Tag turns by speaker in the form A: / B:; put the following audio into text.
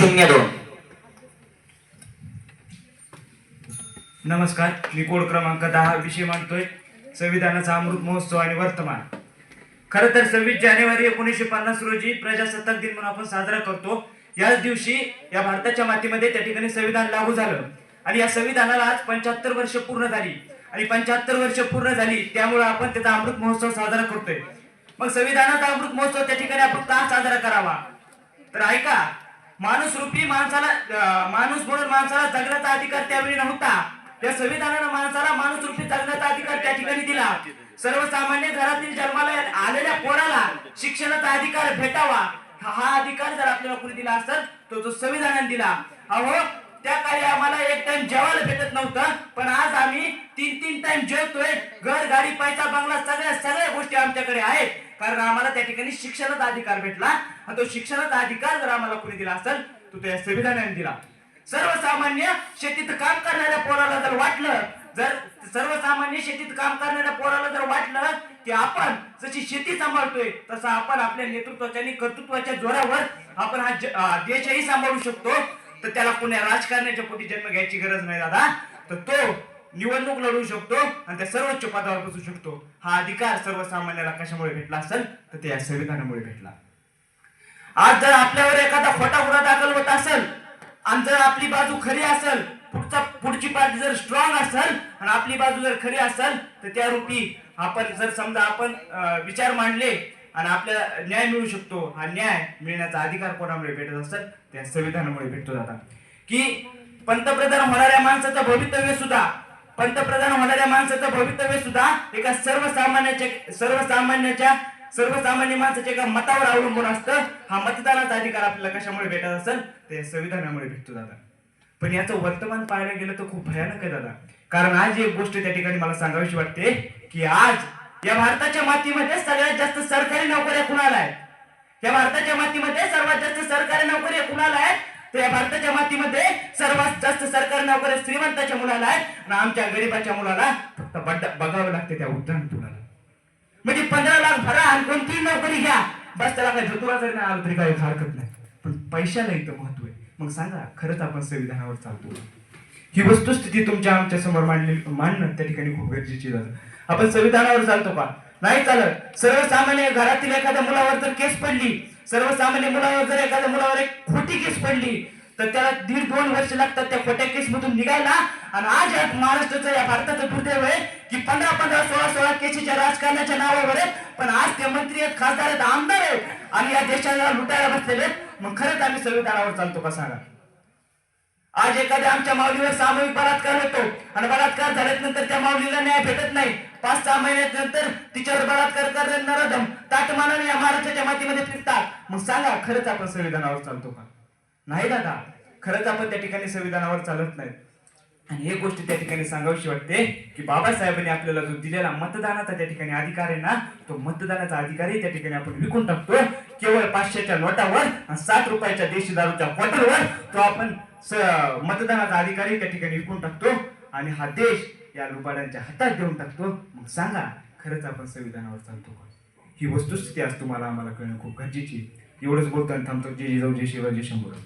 A: 02.
B: नमस्कार, मी कोड क्रमांक 10 विषय मांडतोय संविधानाचा अमृत महोत्सव आणि वर्तमान. खरं तर 26 जानेवारी 1950 रोजी प्रजासत्ताक दिन म्हणून आपण साजरा करतो. याच दिवशी या भारताच्या मातीमध्ये त्या ठिकाणी संविधान लागू झालं आणि या संविधानाला आज 75 वर्ष पूर्ण झाली आणि 75 वर्ष पूर्ण झाली त्यामुळे आपण त्याचा अमृत महोत्सव साजरा करतोय. मग संविधानाचा अमृत महोत्सव त्या ठिकाणी आपण का साजरा करावा? तर ऐका, माणूस रूपी माणूस म्हणून माणसाला जगण्याचा अधिकार त्यावेळी नव्हता. त्या संविधानानं माणसाला माणूस रूपी जगण्याचा अधिकार त्या ठिकाणी दिला. सर्वसामान्य घरातील जन्माला आलेल्या पोराला शिक्षणाचा अधिकार भेटावा, हा अधिकार जर आपल्याला कोणी दिला असेल तो संविधानाने दिला. अहो, त्या काळी आम्हाला एक टाइम जेवायला भेटत नव्हतं, पण आज आम्ही 3 टाइम जेवतोय. घर, गाडी, पैसा, बंगला सगळ्या गोष्टी आमच्याकडे आहेत, कारण आम्हाला त्या ठिकाणी शिक्षणाचा अधिकार भेटला. आणि तो शिक्षणाचा अधिकार जर आम्हाला कोणी दिला असेल तो त्या संविधानाने दिला. सर्वसामान्य शेतीत काम करणाऱ्या पोराला जर वाटलं की आपण जशी शेती सांभाळतोय तसं आपण आपल्या नेतृत्वाच्या आणि कर्तृत्वाच्या जोरावर आपण हा देशही सांभाळू शकतो, तर त्याला कोण्या राजकारणाच्या पोटी जन्म घ्यायची गरज नाही दादा. तर तो निवडणूक लढवू शकतो आणि त्या सर्वोच्च पदावर बसू शकतो. हा अधिकार सर्वसामान्याला कशामुळे भेटला असेल तर त्या संविधानामुळे भेटला. आज जर आपल्यावर एखादा खोटा गुन्हा दाखल होत असेल आणि जर आपली बाजू खरी असेल, पुढची पार्टी जर स्ट्रॉंग असेल आणि आपली बाजू जर खरी असेल, तर त्या रूपी आपण जर समजा आपण विचार मांडले आणि आपल्याला न्याय मिळू शकतो. हा न्याय मिळण्याचा अधिकार कोणामुळे भेटत असेल? त्या संविधानामुळे भेटतो दादा. की पंतप्रधान होणाऱ्या माणसाचं भवितव्य सुद्धा एका सर्वसामान्य माणसाच्या एका मतावर अवलंबून असतं. हा मतदानाचा अधिकार आपल्याला कशामुळे भेटत असेल? ते संविधानामुळे भेटतो दादा. पण याचं वर्तमान पाहायला गेलं तर खूप भयानक आहे दादा. कारण आज एक गोष्ट त्या ठिकाणी मला सांगावीशी वाटते की आज या भारताच्या मातीमध्ये सगळ्यात जास्त सरकारी नोकऱ्या कुणाला आहेत? या भारताच्या मातीमध्ये सर्वात जास्त सरकारी नोकऱ्या कुणाला आहेत? तर या भारताच्या मातीमध्ये सर्वात जास्त सरकारी नोकऱ्या श्रीमंताच्या मुलाला आहेत आणि आमच्या गरीबाच्या मुलाला फक्त बघावं लागते त्या उद्यान तुलाला. म्हणजे 15 लाख भरा आणि कोणतीही नोकरी घ्या, बस त्याला काही धतुरा जरी नाही आलं तरी काही हरकत नाही, पण पैशाला इथं महत्व आहे. मग सांगा, खरंच आपण संविधानावर चालतो? ही वस्तुस्थिती तुमच्या आमच्या समोर मांडणं त्या ठिकाणी खूप गरजेची आहे. आपण संविधानावर चालतो का? नाही चालत. सर्वसामान्य घरातील एखाद्या मुलावर जर केस पडली, एखाद्या मुलावर एक खोटी केस पडली, तर त्याला 1.5-2 वर्ष लागतात त्या खोट्या केस मधून निघायला. आणि आज या महाराष्ट्राचं, या भारताचं दुर्दैव आहे की 15-15, 16-16 केसीच्या राजकारणाच्या नावावर आहेत, पण आज ते मंत्री आहेत, खासदार आहेत, आमदार आहेत आणि या देशाला लुटायला बसलेले. मग खरंच आम्ही संविधानावर चालतो का सांगा? आज एखाद्या आमच्या माऊलीवर सामूहिक बलात्कार होतो आणि बलात्कार झाल्यानंतर त्या माऊलीला न्याय भेटत नाही. 5-6 महिन्यानंतर तिच्यावर बलात्कार करणारे नराधम ताटमानाने या महाराष्ट्राच्या मातीमध्ये फिरतात. मग सांगा, खरंच आपण संविधानावर चालतो का? नाही दादा, खरंच आपण त्या ठिकाणी संविधानावर चालत नाही. आणि एक गोष्ट त्या ठिकाणी सांगावीशी वाटते की बाबासाहेबांनी आपल्याला जो दिलेला मतदानाचा त्या ठिकाणी अधिकार आहे ना, तो मतदानाचा अधिकारही त्या ठिकाणी आपण विकून टाकतो. केवळ 500च्या नोटावर आणि 60 रुपयाच्या देशी दारूच्या बॉटलवर तो आपण मतदानाचा अधिकारही त्या ठिकाणी विकून टाकतो आणि हा देश या लुबाडांच्या हातात देऊन टाकतो. मग सांगा, खरंच आपण संविधानावर चालतो का? ही वस्तुस्थिती आज तुम्हाला आम्हाला कळणं खूप गरजेची. एवढंच बोलताना थांबतो. जय जिजाऊ, जय शिवराय, जय शंभूराज.